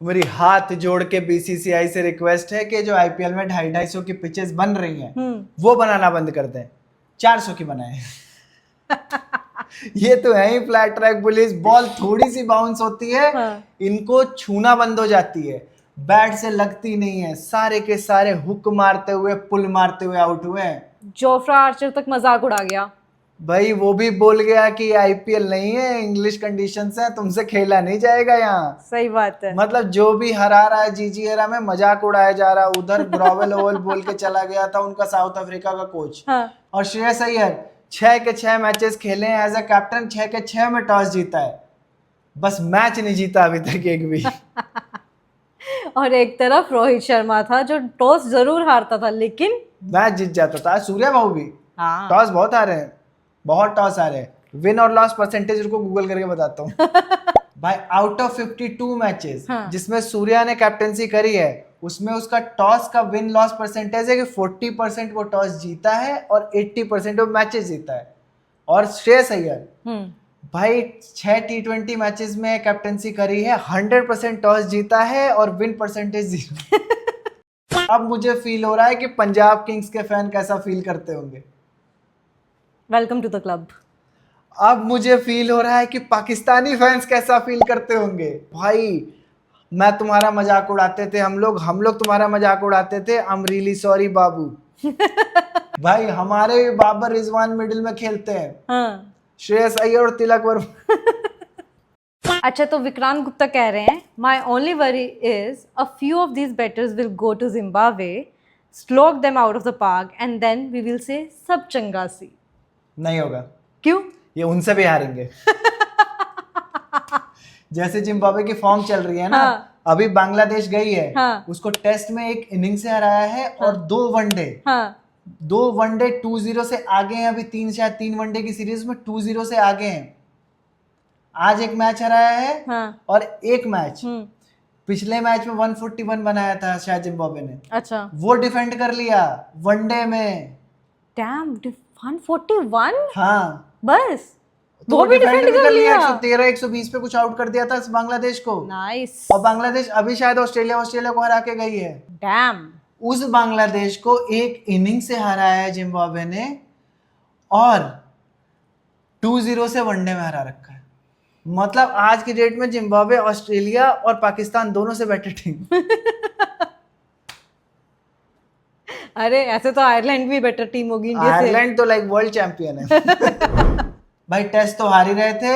मेरी हाथ जोड़ के बीसीसीआई से रिक्वेस्ट है कि जो आईपीएल में 250 की पिचेस बन रही हैं वो बनाना बंद कर दें, 400 की बनाएं। ये तो है ही फ्लैट ट्रैक पुलिस, बॉल थोड़ी सी बाउंस होती है, इनको छूना बंद हो जाती है, बैट से लगती नहीं है, सारे के सारे हुक मारते हुए पुल मारते हुए आउट हुए हैं। जोफ्रा आर्चर तक मजाक उड़ा गया भाई, वो भी बोल गया कि आईपीएल नहीं है, इंग्लिश कंडीशंस हैं, तुमसे खेला नहीं जाएगा यहाँ। सही बात है। मतलब जो भी हरा रहा है जीजीएरा में मजाक उड़ाया जा रहा है। उधर ग्रोवेल ओवल बोल के चला गया था उनका साउथ अफ्रीका का कोच। और श्रेयस अय्यर 6 के 6 मैचेस खेले हैं एज ए कैप्टन, 6 के 6 में टॉस जीता है, बस मैच नहीं जीता अभी तक एक भी। और एक तरफ रोहित शर्मा था जो टॉस जरूर हारता था लेकिन मैच जीत जाता था। सूर्या बाबू भी टॉस बहुत हारे हैं, बहुत टॉस हारे हैं। विन और लॉस परसेंटेज उनको गूगल करके बताता हूँ। भाई आउट ऑफ 52 मैचेस जिसमें सूर्या ने कैप्टेंसी करी है, उसमें उसका टॉस का विन लॉस परसेंटेज है कि 40% वो टॉस जीता है और 80% वो मैचेस जीता है। और श्रेयस अय्यर भाई 6 T20 मैचेस में कैप्टेंसी करी है, 100% टॉस जीता है और विन परसेंटेज 0। अब मुझे फील हो रहा है कि पंजाब किंग्स के फैन कैसा फील करते होंगे। Welcome to the club. अब मुझे फील हो रहा है कि पाकिस्तानी फैंस कैसा फील करते होंगे। भाई मैं तुम्हारा मजाक उड़ाते थे, हम लोग तुम्हारा मजाक उड़ाते थे। आई एम रियली सॉरी बाबू। भाई हमारे बाबर रिजवान मिडिल में खेलते हैं, श्रेयस अय्यर और तिलक वर्मा। अच्छा, तो विक्रांत गुप्ता कह रहे हैं my only worry is a few of these batters will go to Zimbabwe, slog them out of the park and then we will say सब चंगासी। नहीं होगा। क्यों? ये उनसे भी हारेंगे। जैसे जिम्बाब्वे की फॉर्म चल रही है ना, अभी बांग्लादेश गई है, उसको टेस्ट में एक इनिंग से हराया है और 2 वनडे 2 से आगे हैं। अभी 3 वनडे की सीरीज में 2-0 से आगे हैं। आज एक मैच हराया है और एक मैच पिछले मैच में 141 बनाया था शायद जिम्बाब्वे ने। अच्छा, वो डिफेंड कर लिया वनडे में। डैम, 141? हाँ बस तो वो भी डिफेंड कर लिया। 113 120 पे कुछ आउट कर दिया था बांग्लादेश को। नाइस। और बांग्लादेश अभी शायद ऑस्ट्रेलिया को हरा के गई है। डैम। उस बांग्लादेश को एक इनिंग से हराया है जिम्बाब्वे ने और 2-0 से वनडे में हरा रखा है। मतलब आज की डेट में जिम्बाब्वे, ऑस्ट्रेलिया और पाकिस्तान दोनों से बेटर टीम। अरे ऐसे तो आयरलैंड भी बेटर टीम होगी इंडिया से। आयरलैंड तो लाइक वर्ल्ड चैंपियन है। भाई टेस्ट तो हार ही रहे थे।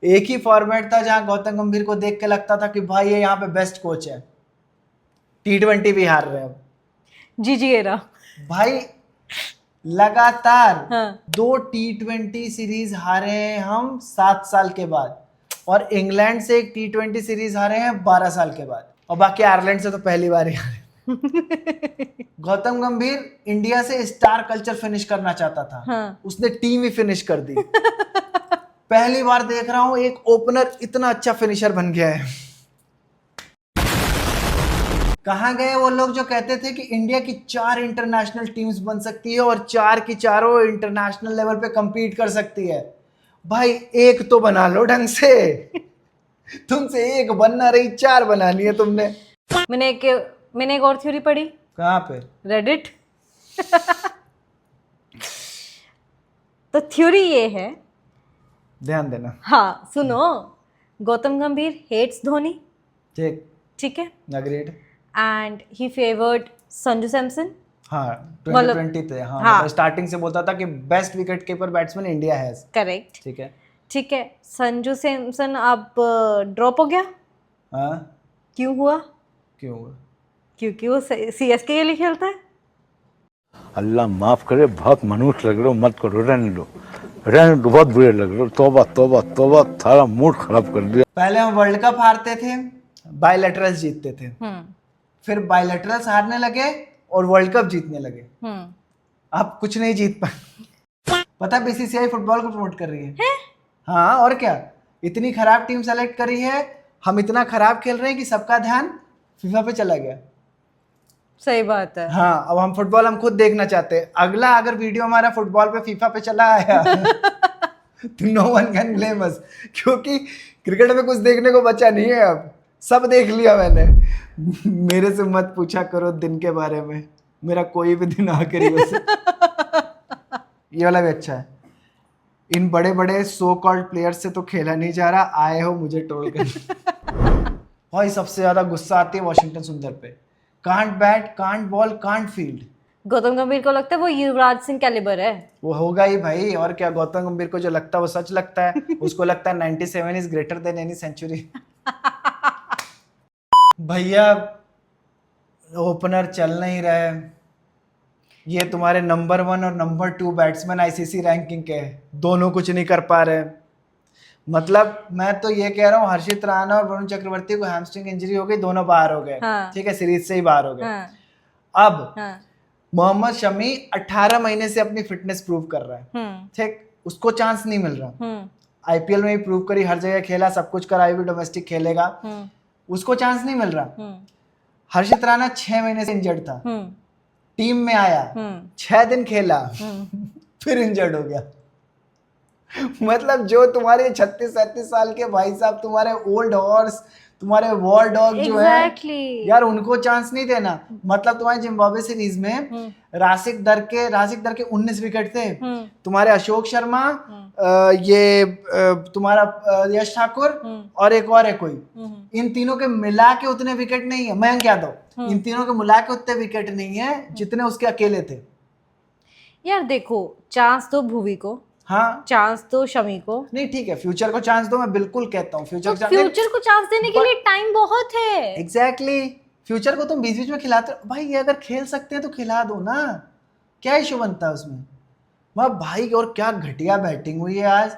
एक ही फॉर्मेट था जहां गौतम गंभीर को देख के लगता था कि भाई ये यहाँ पे बेस्ट कोच है। T20 भी हार रहे हैं अब। जीजीएरा भाई लगातार 2 T20 सीरीज हारे हैं हम 7 साल के बाद, और इंग्लैंड से एक T20 सीरीज हारे हैं 12 साल के बाद, और बाकी आयरलैंड से तो पहली बार ही हारे। गौतम गंभीर इंडिया से स्टार कल्चर फिनिश करना चाहता था, उसने टीम ही फिनिश कर दी। पहली बार देख रहा हूं एक ओपनर इतना अच्छा फिनिशर बन गया है। कहां गए वो लोग जो कहते थे कि इंडिया की 4 इंटरनेशनल टीम्स बन सकती है और 4 की चारों इंटरनेशनल लेवल पे compete कर सकती है। भाई एक तो बना लो ढंग से। तुमसे एक बनना रही, 4 बनानी है तुमने। मैंने एक और थ्योरी पढ़ी। कहाँ पे? रेडिट। तो थ्योरी ये है, ध्यान देना। हाँ सुनो, गौतम गंभीर हेट्स धोनी। ठीक है, agreed. And he favoured Sanju Samson. हाँ 2020 थे। हाँ स्टार्टिंग से बोलता था कि best wicket keeper batsman India है। करेक्ट। ठीक है, संजू सैमसन अब ड्रॉप हो गया। हाँ क्यों हुआ? क्योंकि वो सीएसके के लिए खेलता है। अल्लाह माफ करे, बहुत मनुष्य लग रहे हो, मत करो, रहने दो, बहुत बुरे लग रहे हो। तौबा तौबा तौबा, थारा मूड खराब कर दिया। पहले हम वर्ल्ड कप हारते थे, बायलैटरल्स जीतते थे, फिर बायलैटरल्स हारने लगे और वर्ल्ड कप जीतने लगे। अब कुछ नहीं जीत पाए। पता है बीसीसीआई फुटबॉल को प्रमोट कर रही है। हाँ और क्या, इतनी खराब टीम सेलेक्ट करी है, हम इतना खराब खेल रहे हैं कि सबका ध्यान फीफा पे चला गया। सही बात है। हाँ अब हम फुटबॉल हम खुद देखना चाहते हैं। अगला अगर वीडियो हमारा फुटबॉल पे फीफा पे चला आया तो नो वन कैन ब्लेम अस, क्योंकि क्रिकेट में कुछ देखने को बचा नहीं है अब। सब देख लिया मैंने। मेरे से मत पूछा करो दिन के बारे में, मेरा कोई भी दिन आखिरी बस। ये वाला भी अच्छा है। इन बड़े बड़े सो कॉल्ड प्लेयर से तो खेला नहीं जा रहा, आए हो मुझे ट्रोल कर। भाई सबसे ज्यादा गुस्सा आती है वॉशिंगटन सुंदर पे। Can't bat, can't ball, can't field. Gautam गंभीर को लगता है वो युवराज सिंह कैलिबर है। वो होगा ही भाई, और क्या। गौतम गंभीर को जो लगता है वो सच लगता है। उसको लगता है 97 is greater than any century. भैया ओपनर चल नहीं रहे, ये तुम्हारे नंबर 1 और नंबर 2 बैट्समैन आईसीसी रैंकिंग के दोनों कुछ नहीं कर पा रहे। मतलब मैं तो ये कह रहा हूँ, हर्षित राणा और वरुण चक्रवर्ती को हैमस्ट्रिंग इंजरी हो गई, दोनों बाहर हो गए। हाँ। ठीक है, सीरीज से ही बाहर हो गए। हाँ। अब हाँ। मोहम्मद शमी 18 महीने से अपनी फिटनेस प्रूव कर रहा है। ठीक, उसको चांस नहीं मिल रहा। आईपीएल में भी प्रूव करी, हर जगह खेला, सब कुछ करा, भी डोमेस्टिक खेलेगा, उसको चांस नहीं मिल रहा। हर्षित राणा 6 महीने से इंजर्ड था, टीम में आया, 6 दिन खेला, फिर इंजर्ड हो गया। मतलब जो तुम्हारे 36-37 साल के भाई साहब, तुम्हारे ओल्ड हॉर्स, तुम्हारे वॉर डॉग जो है यार, उनको चांस नहीं देना। मतलब तुम्हारे जिम्बाब्वे सीरीज में राशिक दर के 19 विकेट थे, तुम्हारे अशोक शर्मा, ये तुम्हारा यश ठाकुर और एक और है कोई, इन तीनों के मिला के उतने विकेट नहीं है। मयंक यादव, इन तीनों के मिला के उतने विकेट नहीं है जितने उसके अकेले थे। यार देखो, चांस दो भुवी को, हाँ, चांस दो शमी को। नहीं ठीक है, फ्यूचर को चांस दो, मैं बिल्कुल कहता हूँ। फ्यूचर को चांस देने के लिए टाइम बहुत है। एग्जैक्टली। फ्यूचर को तुम बीच बीच में खिलाते हो भाई, ये अगर खेल सकते हैं तो खिला दो ना, क्या इशू बनता है उसमें। वाह भाई, और क्या घटिया बैटिंग हुई है आज।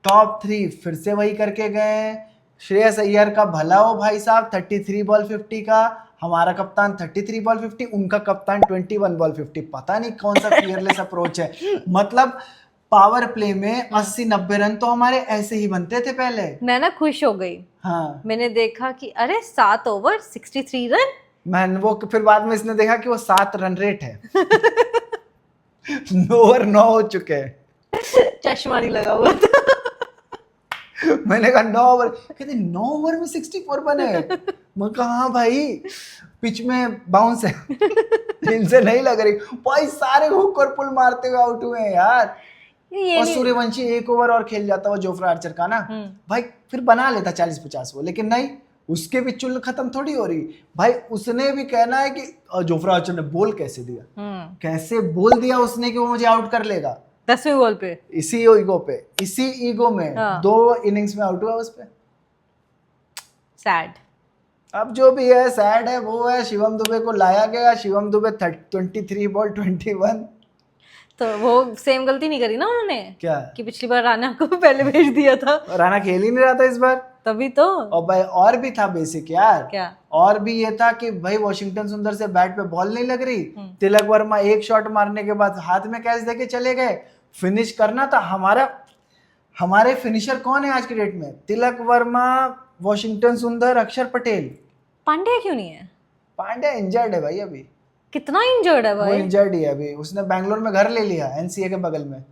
टॉप 3 फिर से वही करके गए। श्रेयस अय्यर का भला हो भाई साहब, 33 बॉल 50 का। हमारा कप्तान 33 बॉल 50, उनका कप्तान 21 बॉल 50। पता नहीं कौन सा फियरलेस अप्रोच है। मतलब पावर प्ले में 80-90 रन तो हमारे ऐसे ही बनते थे पहले। मैं ना खुश हो गई। हाँ, मैंने देखा कि अरे 7 ओवर 63 रन। मैं वो फिर बाद में इसने देखा कि वो 7 रन रेट है। 9 ओवर 9 हो चुके हैं। चश्मा नहीं लगा हुआ था। मैंने कहा 9 ओवर, कहते 9 ओवर में 64 बने। मैं कहा हाँ भाई, पिच में बाउंस है, इनसे नहीं लग रही भाई। सारे हुक और पुल मारते हुए आउट हुए हैं यार। और सूर्यवंशी 1 ओवर और खेल जाता वो जोफ्रा आर्चर का ना भाई, फिर बना लेता 40-50 वो। लेकिन नहीं, उसके भी चुल खत्म थोड़ी हो रही भाई। उसने भी कहना है कि जोफ्रा आर्चर ने बोल कैसे दिया, कैसे बोल दिया उसने कि वो मुझे आउट कर लेगा 10वें बॉल पे, इसी ईगो में 2 इनिंग्स में आउट हुआ उस पे। सैड। अब जो भी है सैड है वो है। शिवम दुबे को लाया गया, शिवम दुबे 23 बॉल 21। तो वो सेम गलती नहीं करी ना उन्होंने, क्या कि पिछली बार राणा को पहले भेज दिया था। राणा खेल ही नहीं रहा था इस बार, तभी तो। और भाई और भी था बेसिक यार। क्या? और भी ये था कि भाई वॉशिंगटन सुंदर से बैट पे बॉल नहीं लग रही। तिलक वर्मा एक शॉट मारने के बाद हाथ में कैच देके चले गए। फिनिश करना था हमारे फिनिशर कौन है आज की डेट में? तिलक वर्मा, वॉशिंगटन सुंदर, अक्षर पटेल। पांड्या क्यों नहीं है? पांड्या इंजर्ड है भाई अभी। कितना इंजर्ड है भाई? वो इंजर्ड ही है अभी। उसने बैंगलोर में घर ले लिया एनसीए के बगल में।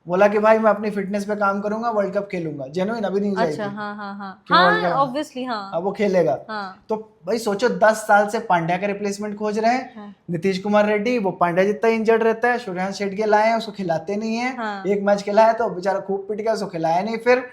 बोला कि भाई मैं अपनी फिटनेस पे काम करूंगा, वर्ल्ड कप खेलूंगा। जेन्युइन अभी न्यूज़ आई थी। हाँ ऑब्वियसली हाँ। अब वो खेलेगा। तो भाई सोचो 10 साल से पांड्या का रिप्लेसमेंट खोज रहे हैं। नीतीश कुमार रेड्डी, वो पांड्या जितना इंजर्ड रहता है। सूर्यवंशी शेट्टी लाए हैं, उसको खिलाते नहीं है। एक मैच खिलाया तो बेचारा खूब पिट गया, उसको खिलाया नहीं। फिर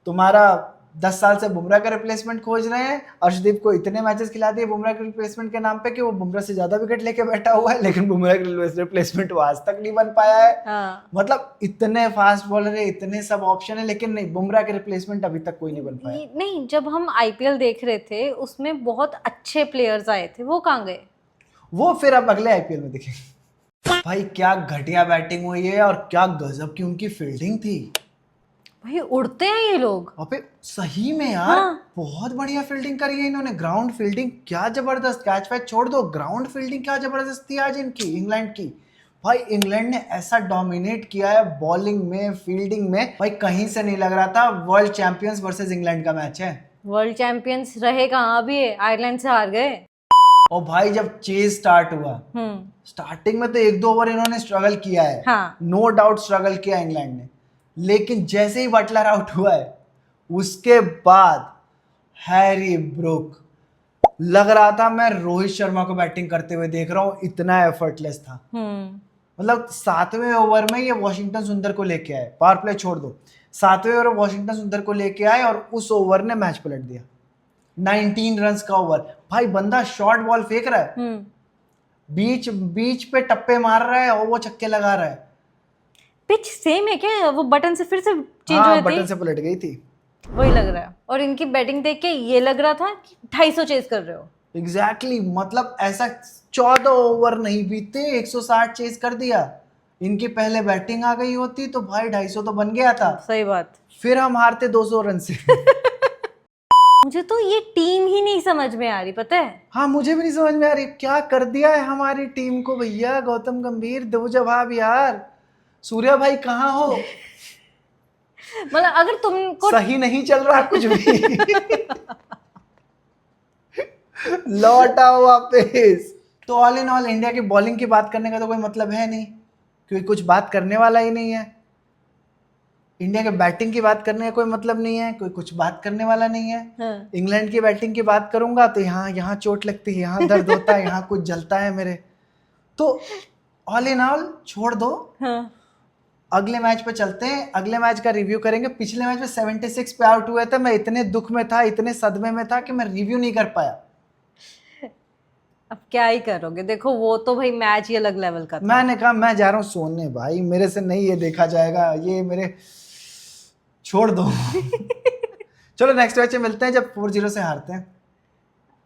तुम्हारा 10 साल से बुमराह का रिप्लेसमेंट खोज रहे हैं। अर्शदीप को इतने मैचेस खिला दिए बुमराह के रिप्लेसमेंट के नाम पे कि वो बुमराह से ज्यादा विकेट लेके बैठा हुआ है, लेकिन बुमराह का रिप्लेसमेंट वो आज तक नहीं बन पाया है। मतलब इतने फास्ट बॉलर है, इतने सब ऑप्शन है, लेकिन नहीं, बुमराह के रिप्लेसमेंट अभी तक कोई नहीं बन पाया। नहीं, जब हम आईपीएल देख रहे थे उसमें बहुत अच्छे प्लेयर्स आए थे, वो कहाँ गए? वो फिर अब अगले आईपीएल में देखेंगे। भाई क्या घटिया बैटिंग हुई है और क्या गजब की उनकी फील्डिंग थी। भाई उड़ते हैं ये लोग। अबे सही में यार, बहुत बढ़िया फील्डिंग करी है इन्होंने। ग्राउंड फील्डिंग क्या जबरदस्त, कैच वैच छोड़ दो, ग्राउंड फील्डिंग क्या जबरदस्त थी आज इनकी, इंग्लैंड की। भाई इंग्लैंड ने ऐसा डोमिनेट किया है बॉलिंग में, फील्डिंग में, भाई कहीं से नहीं लग रहा था वर्ल्ड चैंपियंस वर्सेस इंग्लैंड का मैच है। वर्ल्ड चैंपियंस रहे कहाँ अभी, आयरलैंड से हार गए। और भाई जब चेज स्टार्ट हुआ, स्टार्टिंग में तो 1-2 ओवर इन्होंने स्ट्रगल किया है, नो डाउट स्ट्रगल किया इंग्लैंड ने। लेकिन जैसे ही बटलर आउट हुआ है उसके बाद हैरी ब्रूक, लग रहा था मैं रोहित शर्मा को बैटिंग करते हुए देख रहा हूँ, इतना एफर्टलेस था। मतलब 7वें ओवर में ये वॉशिंगटन सुंदर को लेके आए, पावर प्ले छोड़ दो, 7वें ओवर वॉशिंगटन सुंदर को लेके आए और उस ओवर ने मैच पलट दिया। 19 रन्स का ओवर, भाई बंदा शॉर्ट बॉल फेंक रहा है, बीच पे टप्पे मार रहा है और वो छक्के लगा रहा है। पिच सेम है क्या? वो बटन से फिर से चेंज हाँ, हो जाती बटन से पलट गई थी। वही लग रहा है। और इनकी बैटिंग देख के ये लग रहा था कि 250 चेस कर रहे हो। एग्जैक्टली मतलब ऐसा 14 ओवर नहीं बीते 160 चेस कर दिया। इनकी पहले बैटिंग आ गई होती तो भाई 250 तो बन गया था। सही बात। फिर हम हारते 200 रन से। मुझे तो ये टीम ही नहीं समझ में आ रही, पता है? हाँ, मुझे भी नहीं समझ में आ रही क्या कर दिया है हमारी टीम को भैया। गौतम गंभीर दो जवाब यार। सूर्या भाई कहाँ हो? मतलब अगर तुमको सही नहीं चल रहा कुछ भी। लौट आओ वापस। तो ऑल इन ऑल इंडिया की बॉलिंग की बात करने का तो कोई मतलब है नहीं, क्योंकि कुछ बात करने वाला ही नहीं है। इंडिया के बैटिंग की बात करने का कोई मतलब नहीं है, कोई कुछ बात करने वाला नहीं है। हाँ। इंग्लैंड की बैटिंग की बात करूंगा तो यहाँ चोट लगती है, यहाँ दर्द होता है, यहाँ कुछ जलता है मेरे। तो ऑल इन ऑल छोड़ दो। हाँ। अगले मैच पे चलते हैं, अगले मैच का रिव्यू करेंगे। पिछले मैच में 76 पे आउट हुए थे, मैं इतने दुख में था, इतने सदमे में था कि मैं रिव्यू नहीं कर पाया। अब क्या ही करोगे, देखो वो तो भाई मैच ही अलग लेवल का था। मैंने कहा मैं जा रहा हूँ सोने भाई, मेरे से नहीं ये देखा जाएगा, ये मेरे छोड़ दो। चलो नेक्स्ट मैच में मिलते हैं जब 4-0 से हारते हैं।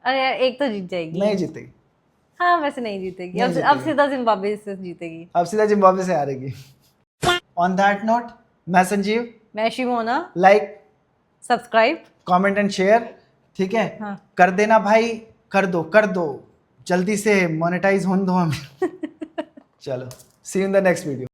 अरे यार एक तो जीत जाएगी। नहीं जीतेगी। हाँ वैसे नहीं जीतेगी, नहीं अब जीतेगी। सीधा जिम्बाब्वे से जीतेगी। अब सीधा जिम्बाब्वे से हारेगी। ऑन दैट नोट, मैं संजीव, मैं Simona, like subscribe, comment and share, ठीक है? हाँ। कर देना भाई, कर दो जल्दी से, मोनेटाइज होने दो हमें। चलो, see you in the next video.